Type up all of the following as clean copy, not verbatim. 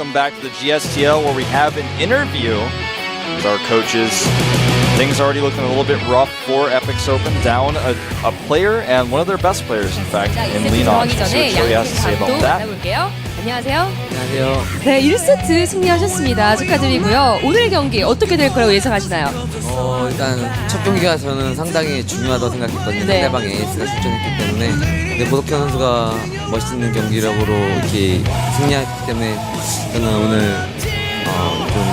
welcome back to the GSTL, where we have an interview with our coaches. Things already looking a little bit rough for FXOpen, down a player and one of their best players, in fact, in Leanox. So see what Joey has to say about that. 안녕하세요. 안녕하세요. 네, 1세트 승리하셨습니다. 축하드리고요. 오늘 경기 어떻게 될 거라고 예상하시나요? 일단 첫 경기가 저는 상당히 중요하다고 생각했거든요. 네. 상대방 에이스가 출전했기 때문에. 근데 고덕현 선수가 멋있는 경기력으로 이렇게 승리했기 때문에 저는 오늘 좀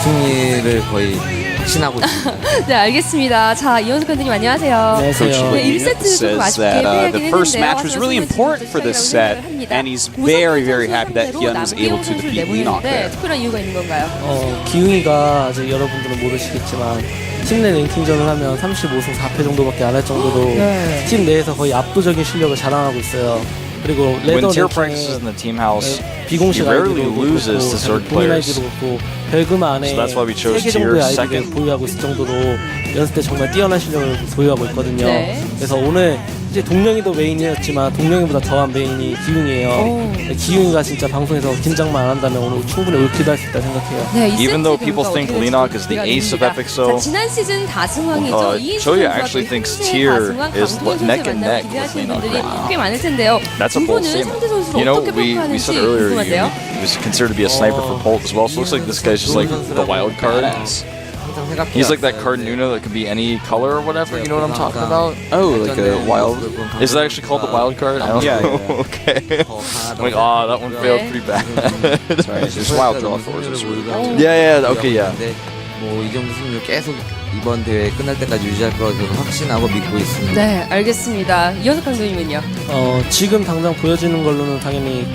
승리를 거의 신하고 있습니다. 네, 알겠습니다. 자, 이현숙 감독님 안녕하세요. 안녕하세요. 네, 1세트 조금 아쉽게 패하긴 the first 했는데요. match was really important for this set, and he's very, very happy that Hyun was able to defeat Leanox there. 특별한 이유가 있는 건가요? 기웅이가 아직 여러분들은 모르시겠지만 팀 내 랭킹전을 하면 35승 4패 정도밖에 안 할 정도로 팀 내에서 거의 압도적인 실력을 자랑하고 있어요. 그리고 레더 랭킹은 비공식 아이디로 본인 아이디로 그렇고 별그마 안에 3개 정도의 아이디를 보유하고 있을 정도로 연습 때 정말 뛰어난 실력을 보유하고 있거든요. 그래서 오늘 이제 동령이도 메인이었지만 동령이보다 더한 메인이 기웅이에요. 기웅이가 진짜 방송에서 긴장만 안 한다면 오늘 충분히 올킬도 할 수 있다 생각해요. 네, Even though people think Leanox is the ace of FXO, 지난 시즌 다승왕이죠. Joey actually thinks Tier is neck and neck with Leanox right now. 꽤 많을 텐데요. That's a bold statement. You know, we said earlier he was considered to be a sniper for Bolt as well, so it looks like this guy's just like the wild card. He's like that card Nuno that can be any color or whatever, you know what I'm talking about? Oh, like a wild... Is that actually called the wild card? I don't know. Okay. I'm like, that one failed pretty bad. Right, just wild draw force. Yeah, okay, yeah. 이 정도 승률 계속 이번 대회 끝날 때까지 유지할 거라고 저는 확신하고 믿고 있습니다. 네, 알겠습니다. 이현숙 감독님은요? 지금 당장 보여지는 걸로는 당연히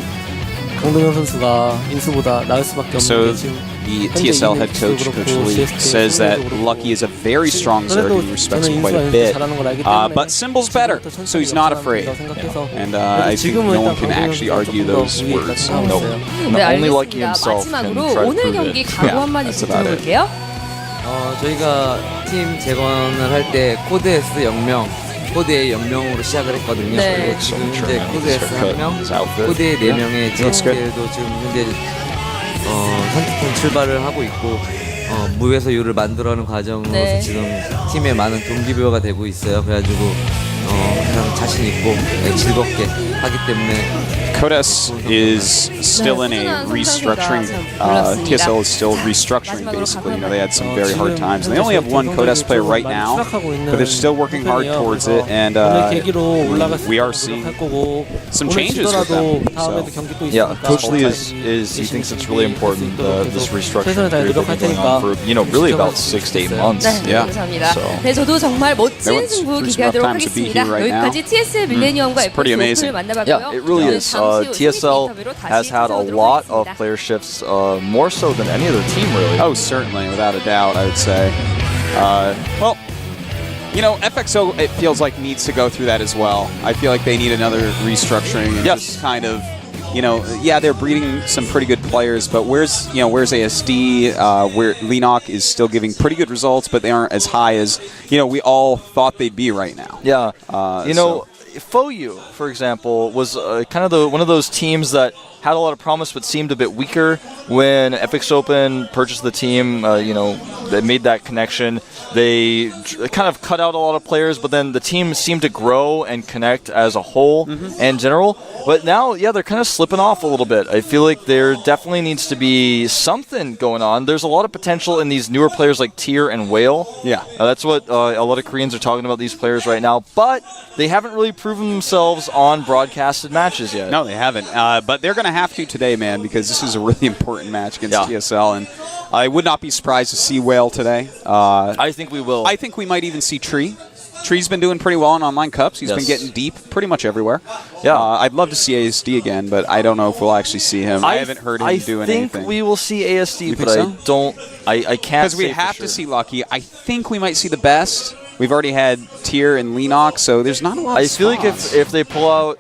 강동현 선수가 인수보다 나을 수밖에 없는데 지금 the TSL head coach, Coach Lee, says that Lucky is a very strong Zerg. He respects him quite a bit. But Symbol's better, so he's not afraid. And I think no one can actually argue those words. No. Only Lucky himself can try to 오늘 prove 경기 it. 각오 한마디씩 들어볼게요. 저희가 팀 재건을 할 때 코드 S 0명, 코드 A 0명으로 시작을 했거든요. 그리고 지금 현재 코드 S 1명, 코드 A 4명의 GSTL도 지금 현재 선택된 출발을 하고 있고 무에서 유를 만들어가는 과정으로서 지금 팀에 많은 동기부여가 되고 있어요. 그래가지고 그냥 자신 있고 즐겁게 하기 때문에. Codes is still in a restructuring. TSL is still restructuring, basically. You know, they had some very hard times. And they only have one Codes player right now, but they're still working hard towards it. And we are seeing some changes with them. So, yeah, Coach Lee he thinks it's really important, this restructuring period that's been going on for, really about 6 to 8 months. Yeah. 네, 저도 정말 멋진 승부 기대하도록 하겠습니다. 여기까지 TSL.Millenium과 FXOpen을 만나봤고요. Yeah, it really is. TSL has had a lot of player shifts, more so than any other team, really. Oh, certainly, without a doubt, I would say. Well, FXO, it feels like, needs to go through that as well. I feel like they need another restructuring and just kind of, they're breeding some pretty good players, but where's ASD? Where Leanox is still giving pretty good results, but they aren't as high as, we all thought they'd be right now. Yeah. FOU, for example, was kind of one of those teams that had a lot of promise but seemed a bit weaker when FXOpen purchased the team. They made that connection. They kind of cut out a lot of players, but then the team seemed to grow and connect as a whole and general. But now, they're kind of slipping off a little bit. I feel like there definitely needs to be something going on. There's a lot of potential in these newer players like Tier and Whale. Yeah, that's what a lot of Koreans are talking about, these players right now. But they haven't really proven themselves on broadcasted matches yet. No, they haven't. But they're going to have to today, man, because this is a really important match against TSL. And I would not be surprised to see Whale today. I think we will. I think we might even see Tree. Tree's been doing pretty well in online cups. He's been getting deep pretty much everywhere. Yeah, I'd love to see ASD again, but I don't know if we'll actually see him. I haven't heard him doing anything. I think we will see ASD, but I can't. Because we have to see Lucky. I think we might see the best. We've already had Tier and Leanox, so there's not a lot of I feel like if they pull out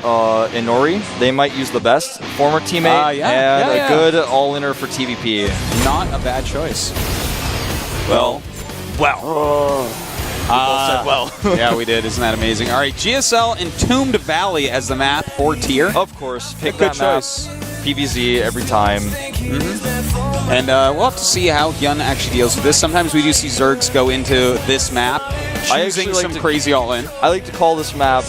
Inori, they might use the best former teammate and a good all-inner for TVP. Not a bad choice. Well. Said well. Yeah, we did. Isn't that amazing? All right, GSL Entombed Valley as the map for Tier. Of course. Pick good that map. choice. PVZ every time. And we'll have to see how Hyun actually deals with this. Sometimes we do see Zergs go into this map choosing some crazy all-in. I like to call this map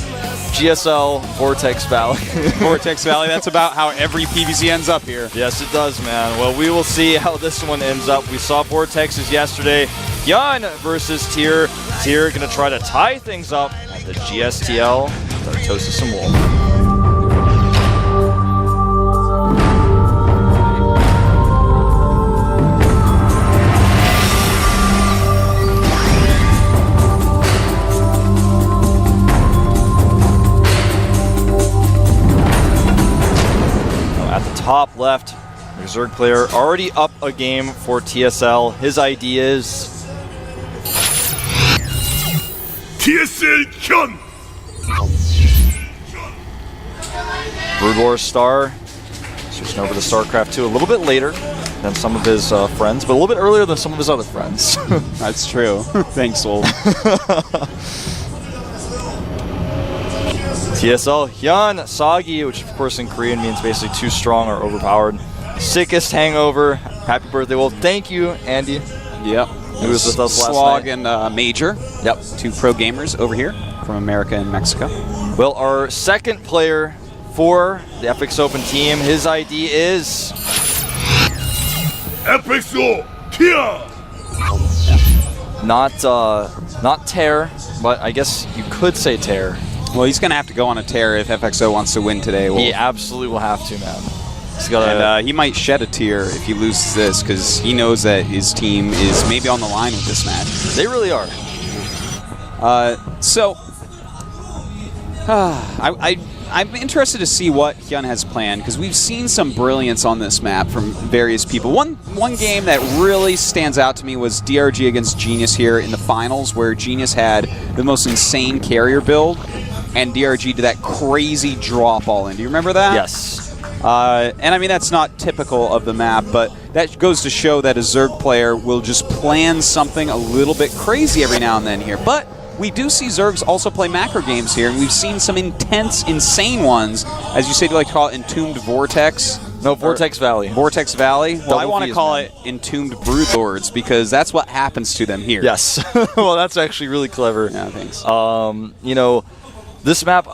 GSL Vortex Valley. Vortex Valley, that's about how every PVZ ends up here. Yes, it does, man. Well, we will see how this one ends up. We saw Vortexes yesterday. Hyun versus Tier. Tier going to try to tie things up at the GSTL. Toast some more. Top left, the Zerg player already up a game for TSL. His ID is TSL Hyun. Brood War Star switching over to StarCraft 2 a little bit later than some of his friends, but a little bit earlier than some of his other friends. That's true. Thanks, Wolf. TSL Hyun Sagi, which of course in Korean means basically too strong or overpowered. Sickest hangover. Happy birthday, Wolf. Thank you, Andy. Yep. Who was with us last Slog night. and Major. Yep. 2 pro gamers over here from America and Mexico. Well, our second player for the FXOpen team, his ID is FXO Tia. Not Tear, but I guess you could say Tear. Well, he's going to have to go on a tear if FXO wants to win today. Wolf. He absolutely will have to, man. And he might shed a tear if he loses this because he knows that his team is maybe on the line with this match. They really are. I'm interested to see what Hyun has planned because we've seen some brilliance on this map from various people. One game that really stands out to me was DRG against Genius here in the finals, where Genius had the most insane carrier build, and DRG did that crazy drop all in. Do you remember that? Yes. And I mean, that's not typical of the map, but that goes to show that a Zerg player will just plan something a little bit crazy every now and then here. But we do see Zergs also play macro games here, and we've seen some intense, insane ones. As you said, you like to call it Entombed Vortex. No, Vortex Valley. Vortex Valley? Well, I want to call man. it Entombed Broodlords because that's what happens to them here. Yes. Well, that's actually really clever. Yeah, thanks. You know, this map,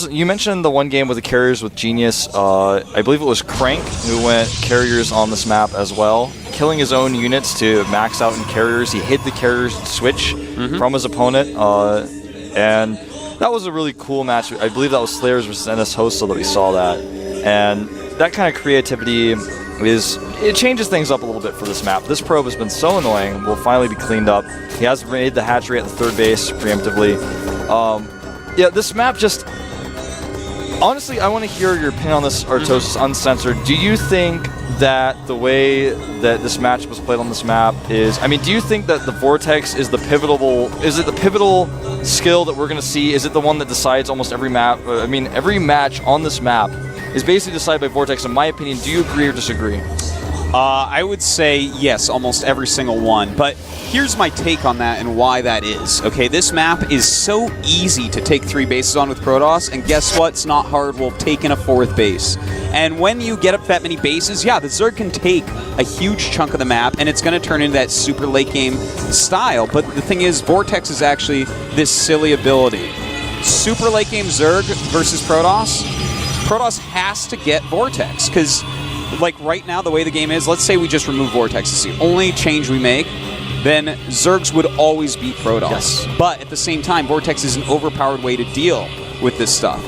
you mentioned the one game with the carriers with Genius. I believe it was Crank who went carriers on this map as well, killing his own units to max out in carriers. He hid the carriers switch from his opponent, and that was a really cool match. I believe that was Slayers versus NS Hostel that we saw that, and that kind of creativity it changes things up a little bit for this map. This probe has been so annoying. Will finally be cleaned up. He has made the hatchery at the third base preemptively. Yeah, this map just... Honestly, I want to hear your opinion on this, Artosis Uncensored. Do you think that the way that this match was played on this map is... I mean, do you think that the Vortex is the pivotal... Is it the pivotal skill that we're going to see? Is it the one that decides almost every map? I mean, every match on this map is basically decided by Vortex, in my opinion. Do you agree or disagree? I would say yes, almost every single one. But here's my take on that and why that is. Okay, this map is so easy to take 3 bases on with Protoss, and guess what? It's not hard. We'll take in a 4th base. And when you get up that many bases, yeah, the Zerg can take a huge chunk of the map, and it's going to turn into that super late game style. But the thing is, Vortex is actually this silly ability. Super late game Zerg versus Protoss. Protoss has to get Vortex, because like right now, the way the game is, let's say we just remove Vortex. It's the only change we make, then Zergs would always beat Protoss. Yes. But at the same time, Vortex is an overpowered way to deal with this stuff.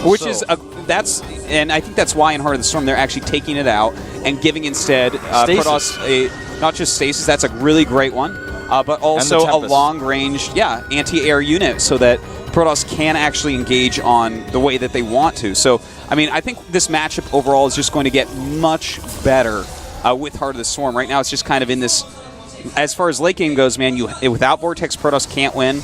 Which is, and I think that's why in Heart of the Storm they're actually taking it out and giving instead Protoss not just stasis, that's a really great one, but also a long-range, anti-air unit so that Protoss can actually engage on the way that they want to. So, I mean, I think this matchup overall is just going to get much better with Heart of the Storm. Right now, it's just kind of in this, as far as late game goes, man, without Vortex, Protoss can't win.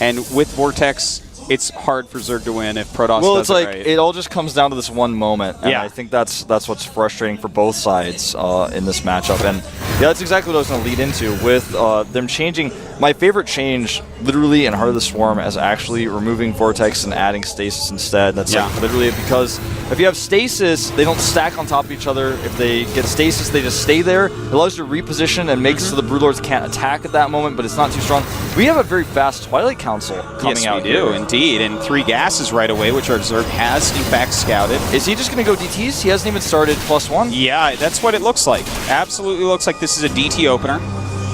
And with Vortex, it's hard for Zerg to win if Protoss does it's like, right. It all just comes down to this one moment. And I think that's what's frustrating for both sides in this matchup. And yeah, that's exactly what I was going to lead into with them changing. My favorite change, literally in Heart of the Swarm, is actually removing Vortex and adding Stasis instead. That's like literally because if you have Stasis, they don't stack on top of each other. If they get Stasis, they just stay there. It allows you to reposition and makes so the Broodlords can't attack at that moment, but it's not too strong. We have a very fast Twilight Council coming out here. Yes, we do, indeed. And 3 gases right away, which our Zerg has, in fact, scouted. Is he just going to go DTs? He hasn't even started +1? Yeah, that's what it looks like. Absolutely looks like this is a DT opener.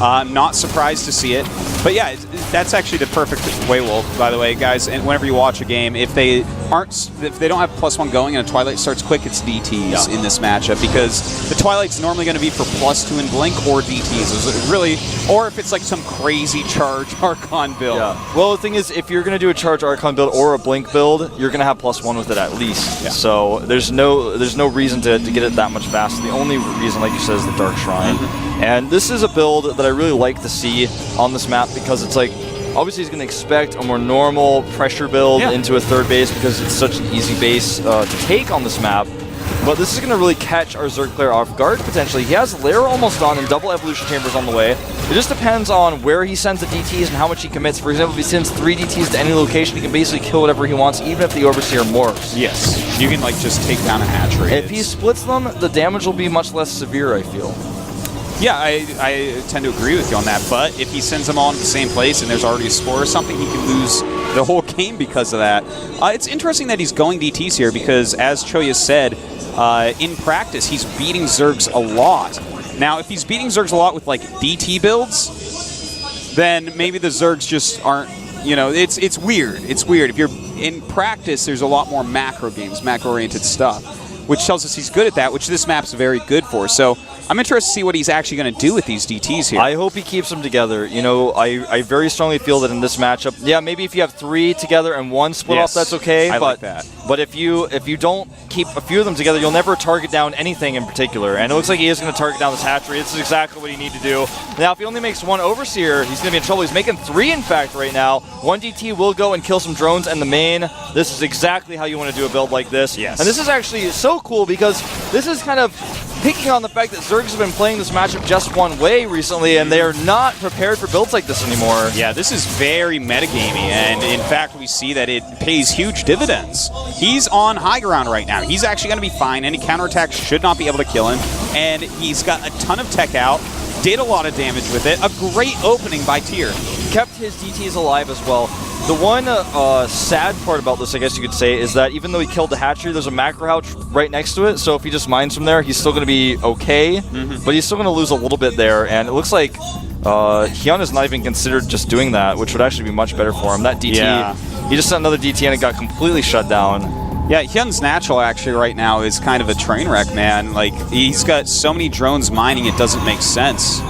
I'm not surprised to see it. But yeah, that's actually the perfect way, Wolf, by the way, guys. And whenever you watch a game, if they don't have +1 going and a Twilight starts quick, it's DTs in this matchup, because the Twilight's normally going to be for +2 in Blink or DTs. Really, or if it's like some crazy charge Archon build. Yeah. Well, the thing is, if you're going to do a charge Archon build or a Blink build, you're going to have +1 with it at least. Yeah. So there's no reason to get it that much faster. The only reason, like you said, is the Dark Shrine. And this is a build that I really like to see on this map, because it's like, obviously he's going to expect a more normal pressure build into a third base because it's such an easy base to take on this map. But this is going to really catch our Zerg player off guard, potentially. He has Lair almost done and double Evolution Chambers on the way. It just depends on where he sends the DTs and how much he commits. For example, if he sends 3 DTs to any location, he can basically kill whatever he wants, even if the Overseer morphs. Yes. You can like just take down a hatchery. If he splits them, the damage will be much less severe, I feel. Yeah, I tend to agree with you on that, but if he sends them all into the same place and there's already a spore or something, he can lose the whole game because of that. It's interesting that he's going DTs here because, as Choya said, in practice, he's beating Zergs a lot. Now, if he's beating Zergs a lot with, like, DT builds, then maybe the Zergs just aren't, you know, it's weird. It's weird. If you're in practice, there's a lot more macro games, macro-oriented stuff, which tells us he's good at that, which this map's very good for. So I'm interested to see what he's actually going to do with these DTs here. I hope he keeps them together. You know, I very strongly feel that in this matchup, yeah, maybe if you have 3 together and 1 split off, that's okay. I like that. But if you don't keep a few of them together, you'll never target down anything in particular. And it looks like he is going to target down this hatchery. This is exactly what you need to do. Now, if he only makes 1 Overseer, he's going to be in trouble. He's making 3, in fact, right now. 1 DT will go and kill some drones and the main. This is exactly how you want to do a build like this. Yes. And this is actually so cool because this is kind of picking on the fact that Zergs have been playing this matchup just one way recently, and they are not prepared for builds like this anymore. Yeah, this is very metagamey, and in fact, we see that it pays huge dividends. He's on high ground right now. He's actually going to be fine. Any counterattack should not be able to kill him, and he's got a ton of tech out, did a lot of damage with it. A great opening by Tyr. Kept his DTs alive as well. The one sad part about this, I guess you could say, is that even though he killed the hatchery, there's a macro hatch right next to it, so if he just mines from there, he's still going to be okay, but he's still going to lose a little bit there, and it looks like Hyun is not even considered just doing that, which would actually be much better for him. That DT, he just sent another DT and it got completely shut down. Yeah, Hyun's natural actually right now is kind of a train wreck, man. Like, he's got so many drones mining, it doesn't make sense.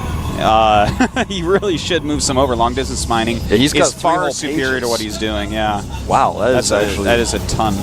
He really should move some over. Long distance mining he's got far superior to what he's doing. Yeah. Wow, that is a ton.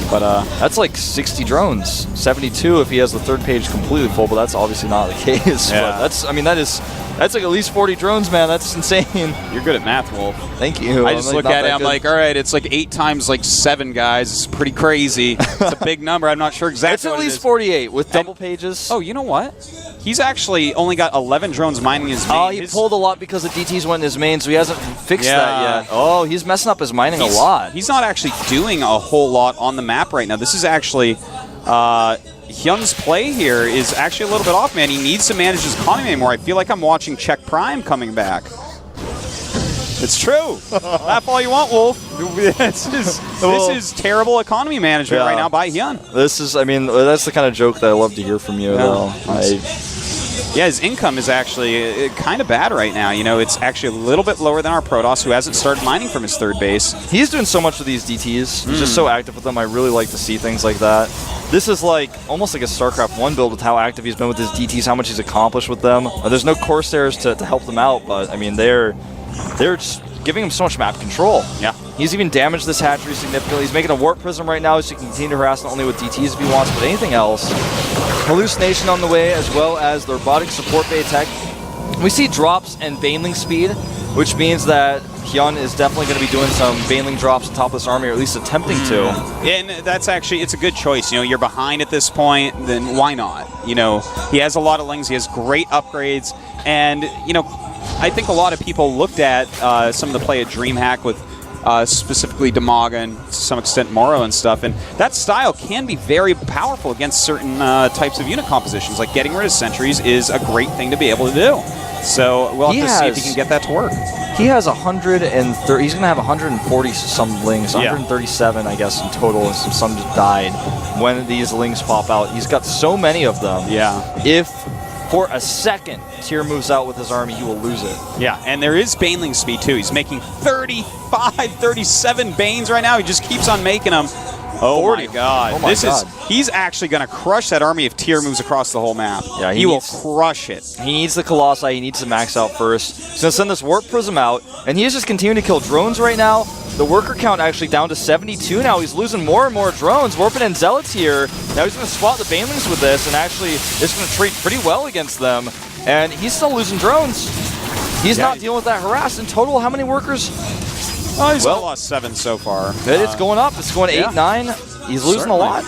But that's like 60 drones, 72 if he has the third page completely full. But that's obviously not the case. Yeah. But that's like at least 40 drones, man. That's insane. You're good at math, Wolf. Thank you. I just look at it, I'm like, all right, it's like 8 times like 7 guys. It's pretty crazy. It's a big number. I'm not sure exactly. It's at least 48 with double pages. Oh, you know what? He's actually only got 11 drones mining his main. Oh, he pulled a lot because the DTs went in his main, so he hasn't fixed that yet. Oh, he's messing up his mining a lot. He's not actually doing a whole lot on the map right now. This is actually Hyun's play here is actually a little bit off, man. He needs to manage his economy more. I feel like I'm watching Czech Prime coming back. It's true. Laugh all you want, Wolf. This is terrible economy management right now by Hyun. This is, I mean, that's the kind of joke that I love to hear from you, though. Yeah, his income is actually kind of bad right now. You know, it's actually a little bit lower than our Protoss, who hasn't started mining from his third base. He's doing so much with these DTs. He's just so active with them. I really like to see things like that. This is like almost like a StarCraft 1 build with how active he's been with his DTs, how much he's accomplished with them. There's no Corsairs to help them out, but I mean, they're just giving him so much map control. Yeah. He's even damaged this hatchery significantly. He's making a Warp Prism right now so he can continue to harass not only with DTs if he wants, but anything else. Hallucination on the way, as well as the robotic support bay tech. We see drops and Baneling speed, which means that Hyun is definitely going to be doing some Baneling drops on top of this army, or at least attempting to. And that's actually, it's a good choice. You know, you're behind at this point, then why not? You know, he has a lot of lings, he has great upgrades, and, you know, I think a lot of people looked at some of the play at DreamHack with specifically Demaga and to some extent Moro and stuff, and that style can be very powerful against certain types of unit compositions. Like getting rid of sentries is a great thing to be able to do. So we'll have to see if he can get that to work. He has 130. He's going to have 140 some lings, 137, I guess, in total. Some just died when these lings pop out. He's got so many of them. Yeah. If for a second Tyr moves out with his army, he will lose it. Yeah, and there is Baneling speed too. He's making 35, 37 Banes right now. He just keeps on making them. Oh 40. My God! Oh my God. He's actually going to crush that army if Tyr moves across the whole map. Yeah, he will crush it. He needs the Colossi. He needs to max out first. He's going to send this Warp Prism out, and he is just continuing to kill drones right now. The worker count actually down to 72 now. He's losing more and more drones. Warping in Zealots here. Now he's going to spot the Banelings with this, and actually is going to trade pretty well against them. And he's still losing drones. He's not dealing with that harass. In total, how many workers? Oh, he's lost 7 so far. It's going up. It's going 8, 9. He's losing a lot.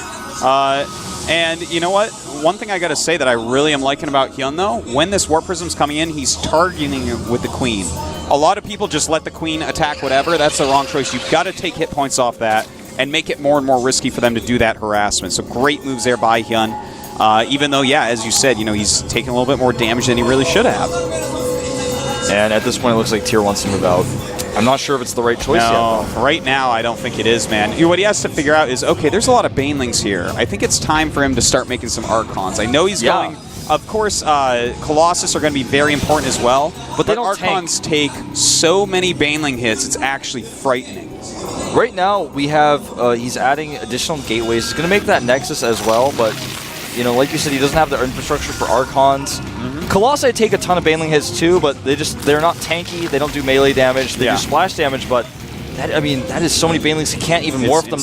And you know what? One thing I got to say that I really am liking about Hyun, though, when this Warp Prism's coming in, he's targeting it with the Queen. A lot of people just let the Queen attack whatever. That's the wrong choice. You've got to take hit points off that and make it more and more risky for them to do that harassment. So great moves there by Hyun. Even though, yeah, as you said, you know, he's taking a little bit more damage than he really should have. And at this point, it looks like Tyr wants to move out. I'm not sure if it's the right choice yet. No, right now I don't think it is, man. What he has to figure out is, okay, there's a lot of Banelings here. I think it's time for him to start making some Archons. I know he's going... Of course, Colossus are going to be very important as well, but they don't Archons take so many Baneling hits, it's actually frightening. Right now, we have... he's adding additional gateways. He's going to make that Nexus as well, but... You know, like you said, he doesn't have the infrastructure for Archons. Colossi take a ton of Baneling hits too, but they're not tanky. They don't do melee damage. They do splash damage, but that is so many Banelings. He can't even morph them.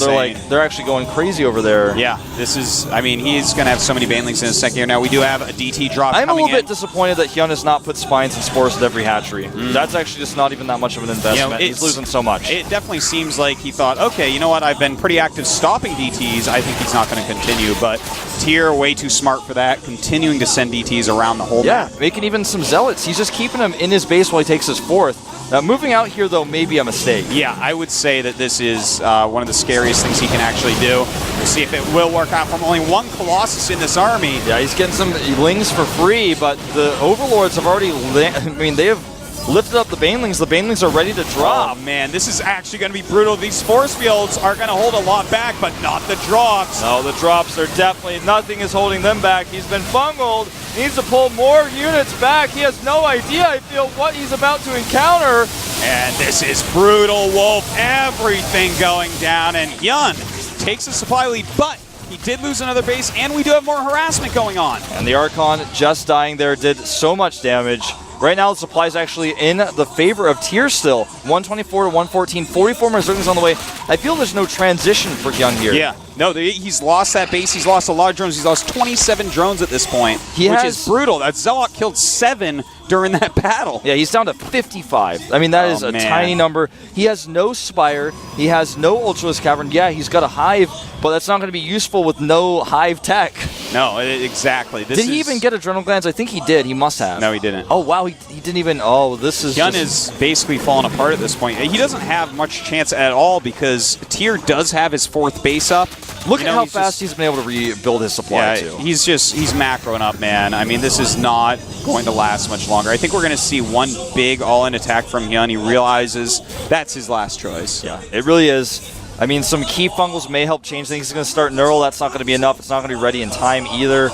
They're actually going crazy over there. Yeah, this is. I mean, he's going to have so many Banelings in a second here. Now we do have a DT drop. I'm a little bit disappointed that Hyun has not put spines and spores with every hatchery. That's actually just not even that much of an investment. You know, he's losing so much. It definitely seems like he thought, okay, you know what? I've been pretty active stopping DTs. I think he's not going to continue, but Tyr way too smart for that. Continuing to send DTs around the whole map. Yeah, making even some Zealots. He's just keeping them in his base while he takes his 4th. Now, moving out here, though, may be a mistake. Yeah, I would say that this is one of the scariest things he can actually do. We'll see if it will work out from only one Colossus in this army. Yeah, he's getting some lings for free, but the Overlords have already... they have lifted up the Banelings. The Banelings are ready to drop. Oh, man, this is actually going to be brutal. These force fields are going to hold a lot back, but not the drops. No, the drops are definitely... Nothing is holding them back. He's been bungled. He needs to pull more units back. He has no idea, I feel, what he's about to encounter. And this is brutal, Wolf. Everything going down, and Hyun takes a supply lead, but he did lose another base, and we do have more harassment going on. And the Archon just dying there did so much damage. Right now, the supply is actually in the favor of Tyr still. 124 to 114, 44 more Zerglings on the way. I feel there's no transition for Hyun here. Yeah, no, he's lost that base. He's lost a lot of drones. He's lost 27 drones at this point, which is brutal. That Zealot killed 7 during that battle. Yeah, he's down to 55. I mean, that is a tiny number. He has no Spire. He has no Ultralisk Cavern. Yeah, he's got a Hive, but that's not going to be useful with no Hive tech. No, exactly. Did he even get Adrenal Glands? I think he did. He must have. No, he didn't. Oh, wow. He didn't even... Oh, this is Hyun is basically falling apart at this point. He doesn't have much chance at all because Tyr does have his 4th base up. Look at how fast he's been able to rebuild his supply, too. He's macroing up, man. I mean, this is not going to last much longer. I think we're going to see one big all-in attack from Hyun. He realizes that's his last choice. Yeah, it really is. I mean, some key fungals may help change things. He's going to start Neural. That's not going to be enough. It's not going to be ready in time either.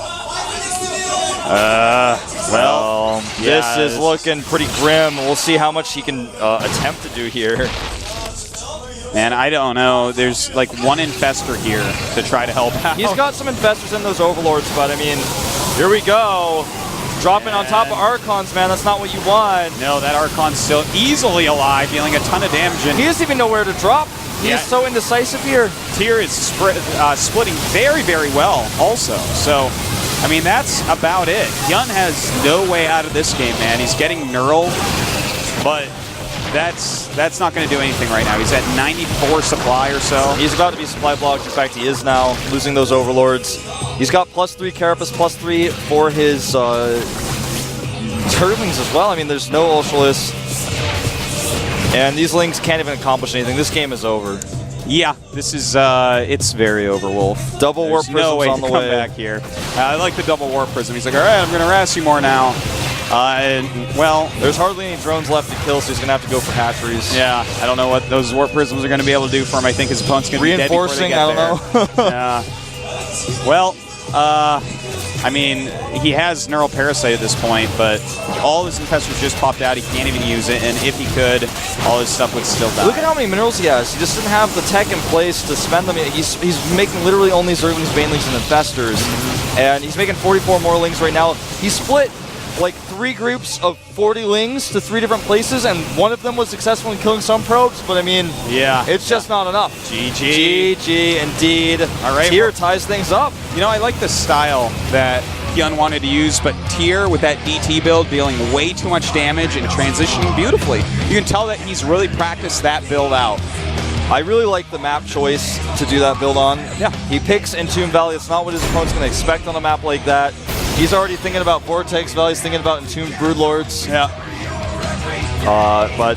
This is looking pretty grim. We'll see how much he can attempt to do here. Man, I don't know. There's like one Infestor here to try to help out. He's got some Infestors in those Overlords, but I mean, here we go. Dropping on top of Archons, man. That's not what you want. No, that Archon's still easily alive, dealing a ton of damage. And he doesn't even know where to drop. He is so indecisive here. Tyr is splitting very, very well also. So, I mean, that's about it. Hyun has no way out of this game, man. He's getting Neural, but that's not going to do anything right now. He's at 94 supply or so. He's about to be supply blocked. In fact, he is now, losing those Overlords. He's got +3 Carapace, +3 for his Zerglings as well. I mean, there's no Ultralisk. And these Lings can't even accomplish anything. This game is over. Yeah, this is, it's very over, Wolf. Double Warp Prism's no way on the to come way. back here. I like the Double Warp Prism. He's like, all right, I'm going to harass you more now. Well, there's hardly any drones left to kill, so he's going to have to go for hatcheries. Yeah, I don't know what those Warp Prisms are going to be able to do for him. I think his opponent's going to be dead before they get there. I don't know. Yeah. Well, I mean, he has Neural Parasite at this point, but all his infestors just popped out. He can't even use it, and if he could, all his stuff would still die. Look at how many minerals he has. He just didn't have the tech in place to spend them. He's making literally only Zerglings, Banelings, and Infestors, and he's making 44 more Lings right now. He split like 3 groups of 40 Lings to 3 different places, and one of them was successful in killing some probes, but I mean, yeah, it's just not enough. GG. GG, indeed. All right. Tier ties things up. You know, I like the style that Hyun wanted to use, but Tier with that DT build dealing way too much damage and transitioning beautifully. You can tell that he's really practiced that build out. I really like the map choice to do that build on. Yeah. He picks Entomb Valley. It's not what his opponent's going to expect on a map like that. He's already thinking about Vortex Valley. He's thinking about Entombed Broodlords. Yeah. But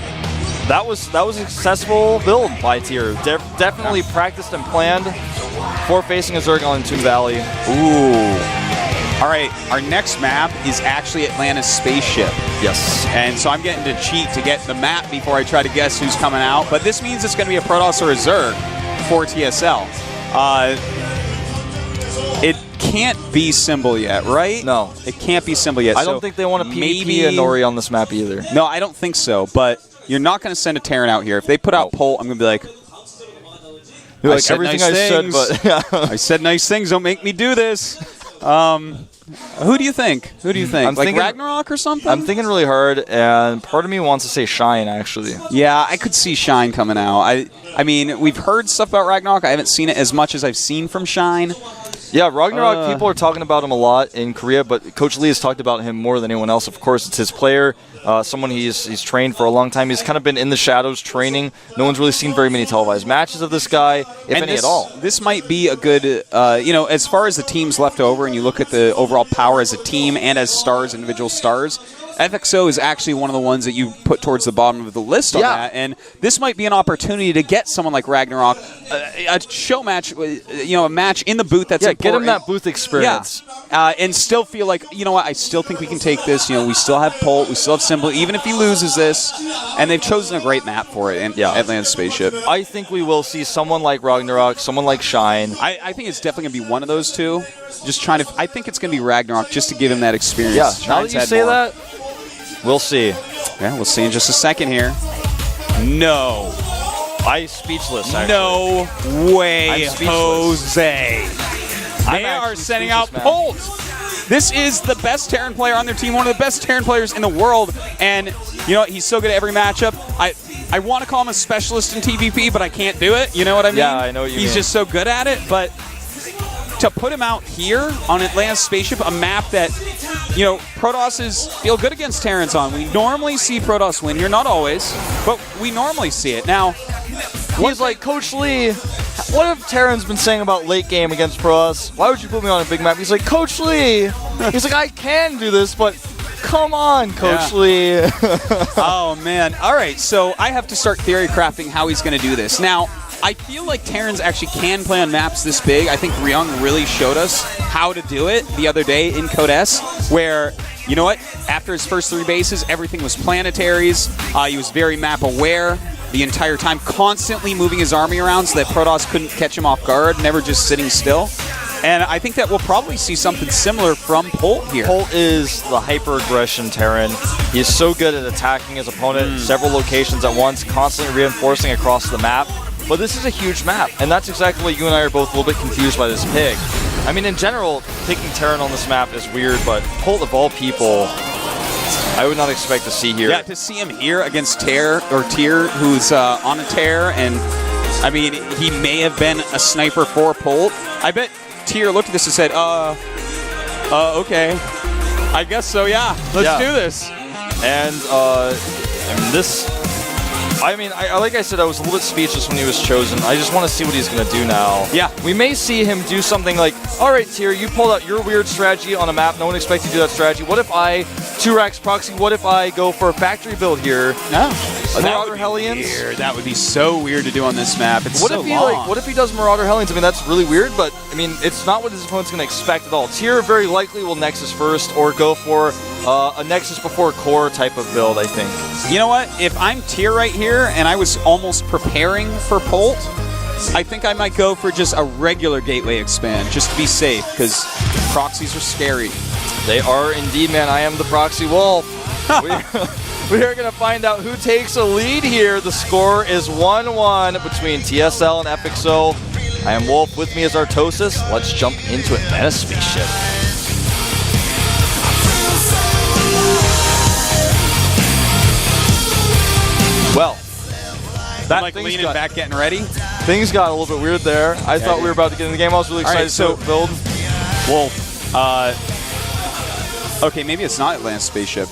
that was a successful build by Tier. Definitely practiced and planned for facing a Zerg on Entombed Valley. Ooh. All right, our next map is actually Atlanta's spaceship. Yes. And so I'm getting to cheat to get the map before I try to guess who's coming out. But this means it's going to be a Protoss or a Zerg for TSL. It can't be Symbol yet, right? No. It can't be Symbol yet. I don't think they want to PvP a Nori on this map either. No, I don't think so. But you're not going to send a Terran out here. If they put out Polt, I'm going to be like, like everything I said, but yeah. I said nice things. Don't make me do this. Who do you think? Who do you think? Like Ragnarok or something? I'm thinking really hard, and part of me wants to say Shine, actually. Yeah, I could see Shine coming out. I mean, we've heard stuff about Ragnarok. I haven't seen it as much as I've seen from Shine. Yeah, Ragnarok, people are talking about him a lot in Korea, but Coach Lee has talked about him more than anyone else. Of course, it's his player, someone he's trained for a long time. He's kind of been in the shadows training. No one's really seen very many televised matches of this guy, if any at all. This might be a good, as far as the teams left over, and you look at the overall power as a team and as stars, individual stars, FXO is actually one of the ones that you put towards the bottom of the list on that, and this might be an opportunity to get someone like Ragnarok, a show match, a match in the booth that's important. Get him that booth experience. Yeah, and still feel like, you know what, I still think we can take this. We still have Polt, we still have Symbol, even if he loses this, and they've chosen a great map for it in Atlanta's spaceship. I think we will see someone like Ragnarok, someone like Shine. I think it's definitely going to be one of those two. I think it's going to be Ragnarok just to give him that experience. Yeah, now that you say that, we'll see. Yeah, we'll see in just a second here. No. I'm speechless, actually. No way, Jose. They are sending out Polt. This is the best Terran player on their team, one of the best Terran players in the world. And you know what? He's so good at every matchup. I want to call him a specialist in TVP, but I can't do it. You know what I mean? Yeah, I know what you mean. He's just so good at it. But to put him out here on Atlanta's spaceship, a map that, Protosses feel good against Terrans on. We normally see Protoss win here, not always, but we normally see it. Now, he's like, Coach Lee, what have Terran's been saying about late game against Protoss? Why would you put me on a big map? He's like, Coach Lee, he's like, I can do this, but come on, Coach Lee. Oh, man. All right, so I have to start theory crafting how he's going to do this. Now, I feel like Terrans actually can play on maps this big. I think Ryung really showed us how to do it the other day in Code S, where, you know what, after his first 3 bases, everything was planetaries. He was very map aware the entire time, constantly moving his army around so that Protoss couldn't catch him off guard, never just sitting still. And I think that we'll probably see something similar from Polt here. Polt is the hyper-aggression Terran. He is so good at attacking his opponent in several locations at once, constantly reinforcing across the map. But this is a huge map, and that's exactly what you and I are both a little bit confused by this pick. I mean, in general, picking Terran on this map is weird, but Polt of all people, I would not expect to see here. Yeah, to see him here against Tier, who's on a tear, and I mean, he may have been a sniper for Polt. I bet Tier looked at this and said, okay, I guess so, yeah, let's do this. And this... like I said, I was a little bit speechless when he was chosen. I just want to see what he's going to do now. Yeah. We may see him do something like, all right, Tier, you pulled out your weird strategy on a map. No one expects you to do that strategy. What if I 2-Rax Proxy, what if I go for a factory build here? No. Marauder Hellions? Weird. That would be so weird to do on this map. It's what so if he long. what if he does Marauder Hellions? I mean, that's really weird, but I mean, it's not what his opponent's going to expect at all. Tier very likely will Nexus first or go for a Nexus before core type of build, I think. You know what? If I'm Tier right here and I was almost preparing for Polt, I think I might go for just a regular gateway expand, just to be safe, because proxies are scary. They are indeed, man. I am the proxy wolf. We are going to find out who takes a lead here. The score is 1-1 between TSL and FXO. I am Wolf. With me is Artosis. Let's jump into it. Man, a spaceship. Well, that like leaning back, getting ready. Things got a little bit weird there. I thought we were about to get in the game. I was really excited to build. Wolf. Okay, maybe it's not Atlantis spaceship.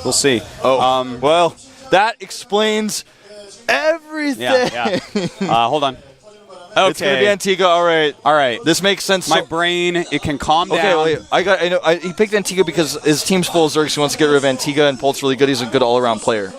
We'll see. Oh, well, that explains everything. Yeah. Hold on. Okay. It's gonna be Antigua. All right. This makes sense. My brain, it can calm down. Okay, wait. He picked Antigua because his team's full of Zergs. He wants to get rid of Antigua, and Polt's really good. He's a good all-around player.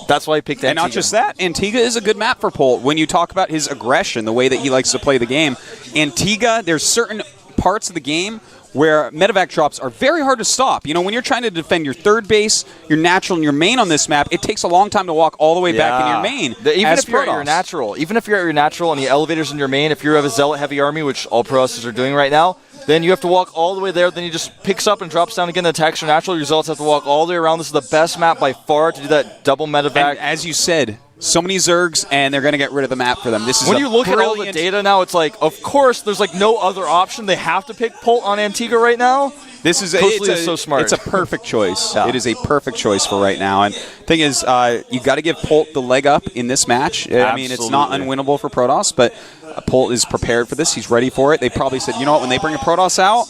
That's why he picked Antigua. And not just that, Antigua is a good map for Polt. When you talk about his aggression, the way that he likes to play the game, Antigua, there's certain parts of the game where medevac drops are very hard to stop. You know, when you're trying to defend your third base, your natural, and your main on this map, it takes a long time to walk all the way back in your main. Even if you're at your natural, and the elevators in your main, if you have a Zealot heavy army, which all Protoss are doing right now, then you have to walk all the way there, then he just picks up and drops down again and attacks your natural. Your Zealots have to walk all the way around. This is the best map by far to do that double medevac. And as you said, so many Zergs, and they're going to get rid of the map for them. This is when you look at all the data now, it's like, of course, there's like no other option. They have to pick Polt on Antigua right now. This is so smart. It's a perfect choice. It is a perfect choice for right now. And thing is, you got to give Polt the leg up in this match. I mean, it's not unwinnable for Protoss, but Polt is prepared for this. He's ready for it. They probably said, you know what, when they bring a Protoss out,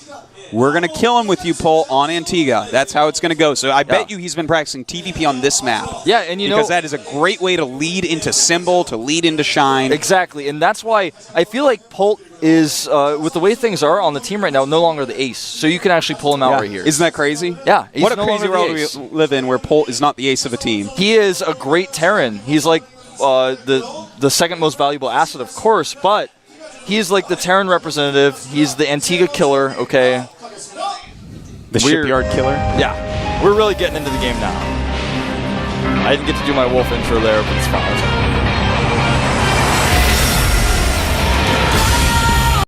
we're going to kill him with you, Polt, on Antigua. That's how it's going to go. So I bet you he's been practicing TVP on this map. Yeah, and because that is a great way to lead into Symbol, to lead into Shine. Exactly, and that's why I feel like Polt is, with the way things are on the team right now, no longer the ace. So you can actually pull him out right here. Isn't that crazy? Yeah. What a crazy world we live in where Polt is not the ace of a team. He is a great Terran. He's like the second most valuable asset, of course, but he's like the Terran representative. He's the Antigua killer, okay? The shipyard killer? Yeah. We're really getting into the game now. I didn't get to do my wolf intro there, but it's fine.